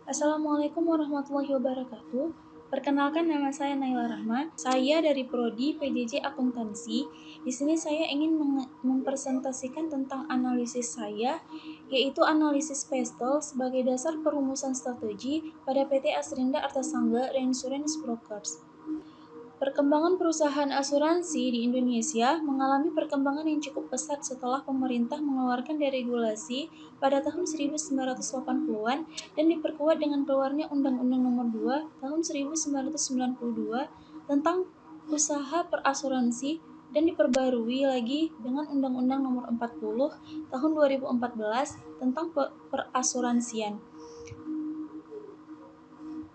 Assalamualaikum warahmatullahi wabarakatuh. Perkenalkan, nama saya Naila Rahma. Saya dari Prodi PJJ Akuntansi. Di sini saya ingin mempresentasikan tentang analisis saya, yaitu analisis PESTEL sebagai dasar perumusan strategi pada PT Asrinda Artasangga Reinsurance Brokers. Perkembangan perusahaan asuransi di Indonesia mengalami perkembangan yang cukup pesat setelah pemerintah mengeluarkan deregulasi pada tahun 1980-an dan diperkuat dengan keluarnya Undang-Undang Nomor 2 Tahun 1992 tentang usaha perasuransi dan diperbarui lagi dengan Undang-Undang Nomor 40 Tahun 2014 tentang perasuransian.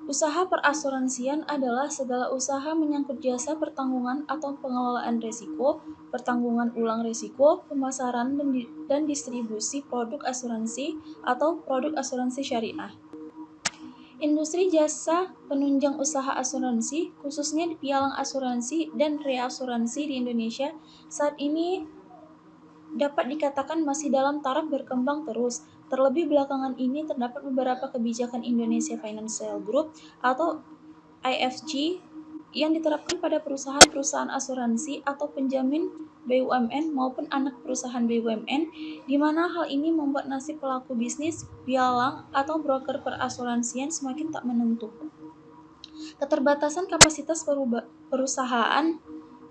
Usaha perasuransian adalah segala usaha menyangkut jasa pertanggungan atau pengelolaan risiko, pertanggungan ulang risiko, pemasaran dan distribusi produk asuransi atau produk asuransi syariah. Industri jasa penunjang usaha asuransi, khususnya di pialang asuransi dan reasuransi di Indonesia, saat ini dapat dikatakan masih dalam taraf berkembang terus. Terlebih belakangan ini terdapat beberapa kebijakan Indonesia Financial Group atau IFG yang diterapkan pada perusahaan-perusahaan asuransi atau penjamin BUMN maupun anak perusahaan BUMN, di mana hal ini membuat nasib pelaku bisnis pialang atau broker perasuransian semakin tak menentu. Keterbatasan kapasitas perusahaan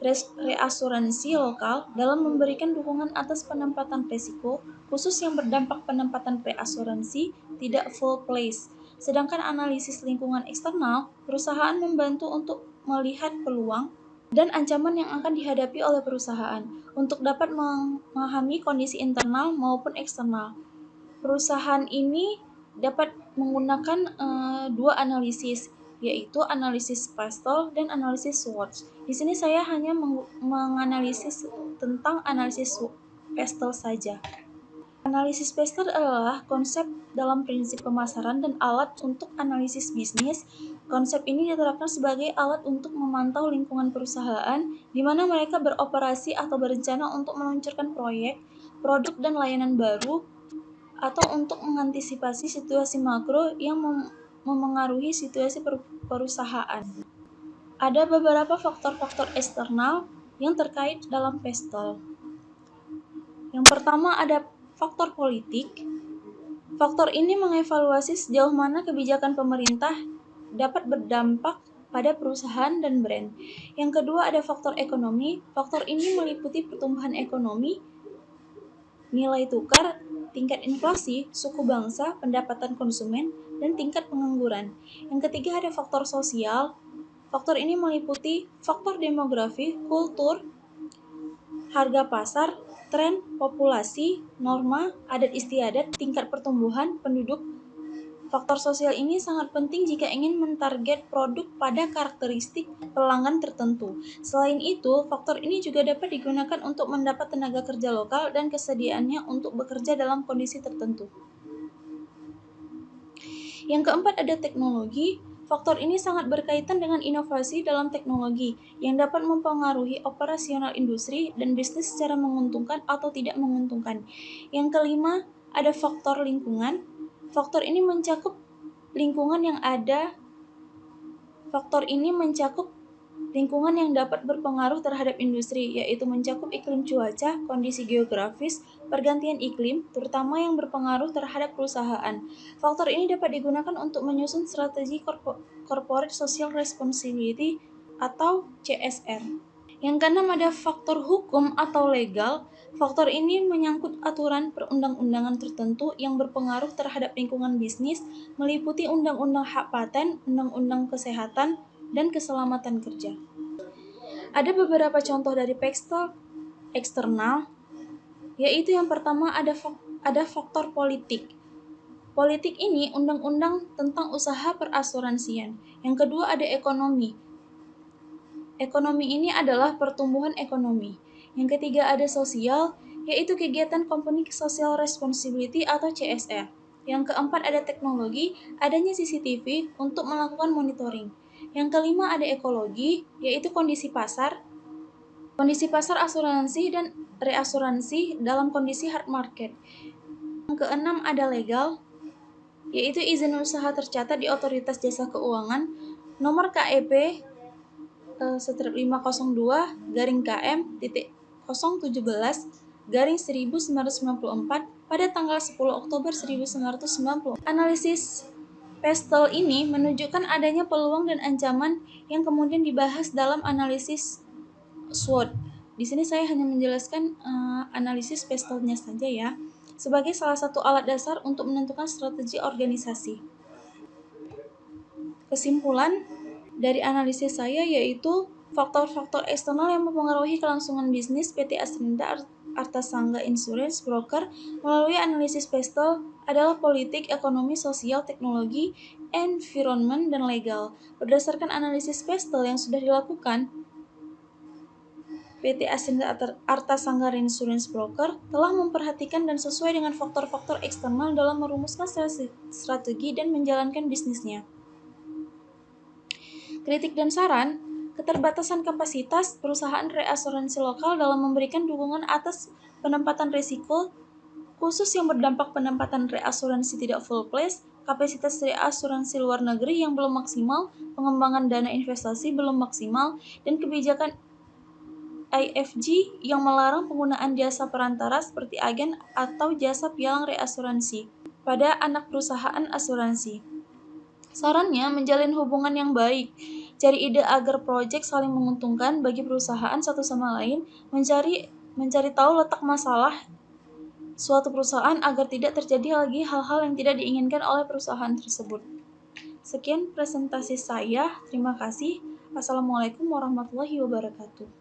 reasuransi lokal dalam memberikan dukungan atas penempatan risiko, khusus yang berdampak penempatan reasuransi tidak full place. Sedangkan analisis lingkungan eksternal, perusahaan membantu untuk melihat peluang dan ancaman yang akan dihadapi oleh perusahaan untuk dapat memahami kondisi internal maupun eksternal. Perusahaan ini dapat menggunakan dua analisis, yaitu analisis PESTEL dan analisis SWOT. Di sini saya hanya menganalisis tentang analisis PESTEL saja. Analisis PESTEL adalah konsep dalam prinsip pemasaran dan alat untuk analisis bisnis. Konsep ini diterapkan sebagai alat untuk memantau lingkungan perusahaan, di mana mereka beroperasi atau berencana untuk meluncurkan proyek, produk, dan layanan baru, atau untuk mengantisipasi situasi makro yang memengaruhi situasi perusahaan. Ada beberapa faktor-faktor eksternal yang terkait dalam PESTEL. Yang pertama ada faktor politik. Faktor ini mengevaluasi sejauh mana kebijakan pemerintah dapat berdampak pada perusahaan dan brand. Yang kedua ada faktor ekonomi. Faktor ini meliputi pertumbuhan ekonomi, nilai tukar, tingkat inflasi, suku bangsa, pendapatan konsumen, dan tingkat pengangguran. Yang ketiga ada faktor sosial. Faktor ini meliputi faktor demografi, kultur, harga pasar, tren populasi, norma, adat istiadat, tingkat pertumbuhan penduduk. Faktor sosial ini sangat penting jika ingin mentarget produk pada karakteristik pelanggan tertentu. Selain itu, faktor ini juga dapat digunakan untuk mendapat tenaga kerja lokal dan kesediaannya untuk bekerja dalam kondisi tertentu. Yang keempat ada teknologi. Faktor ini sangat berkaitan dengan inovasi dalam teknologi yang dapat mempengaruhi operasional industri dan bisnis secara menguntungkan atau tidak menguntungkan. Yang kelima ada faktor lingkungan. Faktor ini mencakup lingkungan yang ada. Faktor ini mencakup lingkungan yang dapat berpengaruh terhadap industri, yaitu mencakup iklim cuaca, kondisi geografis, pergantian iklim, terutama yang berpengaruh terhadap perusahaan. Faktor ini dapat digunakan untuk menyusun strategi Corporate Social Responsibility atau CSR. Yang keenam ada faktor hukum atau legal. Faktor ini menyangkut aturan perundang-undangan tertentu yang berpengaruh terhadap lingkungan bisnis, meliputi undang-undang hak paten, undang-undang kesehatan, dan keselamatan kerja. Ada beberapa contoh dari PESTEL eksternal, yaitu yang pertama ada faktor politik. Politik ini undang-undang tentang usaha perasuransian. Yang kedua ada ekonomi. Ekonomi ini adalah pertumbuhan ekonomi. Yang ketiga ada sosial, yaitu kegiatan Company Social Responsibility atau CSR. Yang keempat ada teknologi, adanya CCTV untuk melakukan monitoring. Yang kelima ada ekologi, yaitu kondisi pasar asuransi dan reasuransi dalam kondisi hard market. Yang keenam ada legal, yaitu izin usaha tercatat di Otoritas Jasa Keuangan nomor KEP 502-KM-017-1994 pada tanggal 10 Oktober 1990. Analisis Pestel ini menunjukkan adanya peluang dan ancaman yang kemudian dibahas dalam analisis SWOT. Di sini saya hanya menjelaskan analisis Pestelnya saja ya, sebagai salah satu alat dasar untuk menentukan strategi organisasi. Kesimpulan dari analisis saya yaitu faktor-faktor eksternal yang mempengaruhi kelangsungan bisnis PT Asrinda Artasangga Insurance Broker melalui analisis Pestel adalah politik, ekonomi, sosial, teknologi, environment, dan legal. Berdasarkan analisis Pestel yang sudah dilakukan, PT Asrinda Artasangga Insurance Broker telah memperhatikan dan sesuai dengan faktor-faktor eksternal dalam merumuskan strategi dan menjalankan bisnisnya. Kritik dan saran, keterbatasan kapasitas perusahaan reasuransi lokal dalam memberikan dukungan atas penempatan risiko, khusus yang berdampak penempatan reasuransi tidak full place, kapasitas reasuransi luar negeri yang belum maksimal, pengembangan dana investasi belum maksimal, dan kebijakan IFG yang melarang penggunaan jasa perantara seperti agen atau jasa pialang reasuransi pada anak perusahaan asuransi. Sarannya, menjalin hubungan yang baik, cari ide agar proyek saling menguntungkan bagi perusahaan satu sama lain, mencari tahu letak masalah suatu perusahaan agar tidak terjadi lagi hal-hal yang tidak diinginkan oleh perusahaan tersebut. Sekian presentasi saya, terima kasih. Assalamualaikum warahmatullahi wabarakatuh.